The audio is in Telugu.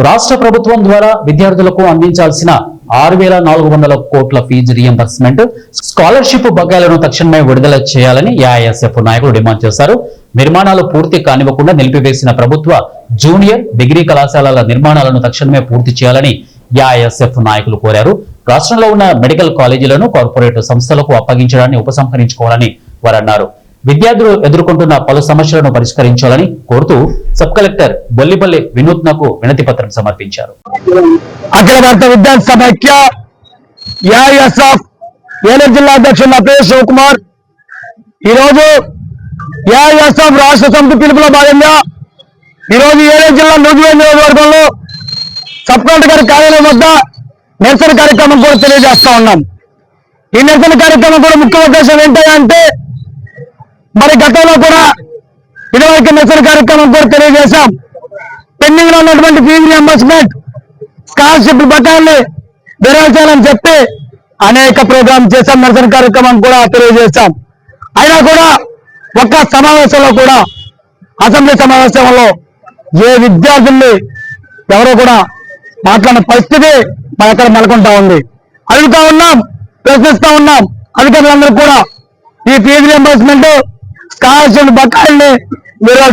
రాష్ట్ర ప్రభుత్వం ద్వారా విద్యార్థులకు అందించాల్సిన 6,400 కోట్ల ఫీజు రియంబర్స్మెంట్, స్కాలర్షిప్ బకాయిలను తక్షణమే విడుదల చేయాలని ఏఐఎస్ఎఫ్ నాయకులు డిమాండ్ చేశారు. నిర్మాణాలు పూర్తి కానివ్వకుండా నిలిపివేసిన ప్రభుత్వ జూనియర్, డిగ్రీ కళాశాలల నిర్మాణాలను తక్షణమే పూర్తి చేయాలని ఏఐఎస్ఎఫ్ నాయకులు కోరారు. రాష్ట్రంలో ఉన్న మెడికల్ కాలేజీలను కార్పొరేట్ సంస్థలకు అప్పగించడాన్ని ఉపసంహరించుకోవాలని వారు అన్నారు. విద్యార్థులు ఎదుర్కొంటున్న పలు సమస్యలను పరిష్కరించాలని కోరుతూ సబ్ కలెక్టర్ బొల్లిపల్లి వినూత్నకు వినతి పత్రం సమర్పించారు. అఖిల భారత విద్యార్థి సమైక్య ఏఐఎస్ఎఫ్ ఏలూరు జిల్లా అధ్యక్షుడు నా పేరు శివకుమార్. ఈరోజు ఏఐఎస్ఎఫ్ రాష్ట్ర సమితి పిలుపులో భాగంగా ఈరోజు ఏలూరు జిల్లా నూజివీడు నియోజకవర్గంలో సబ్ కలెక్టర్ గారి కార్యాలయం వద్ద నిరసన కార్యక్రమం కూడా తెలియజేస్తా ఉన్నాం. ఈ నిరసన కార్యక్రమం కూడా ముఖ్య ఉద్దేశం ఏంటంటే, మరి గతంలో కూడా ఇదివరకు నిరసన కార్యక్రమం కూడా తెలియజేశాం. పెండింగ్ లో ఉన్నటువంటి ఫీజు రియంబర్స్మెంట్, స్కాలర్షిప్ బకాయిల్ని విరమించాలని చెప్పి అనేక ప్రోగ్రాం చేశాం, నిరసన కార్యక్రమం కూడా తెలియజేశాం. అయినా కూడా ఒక్క సమావేశంలో కూడా, అసెంబ్లీ సమావేశంలో ఏ విద్యార్థుల్ని ఎవరో కూడా మాట్లాడిన పరిస్థితి మన అక్కడ నెలకొంటా ఉంది. అడుగుతా ఉన్నాం, ప్రశ్నిస్తా ఉన్నాం అధికారులందరూ కూడా ఈ ఫీజు రియంబర్స్మెంట్, స్కాలర్షిప్ బకాయిల్ని విడుదల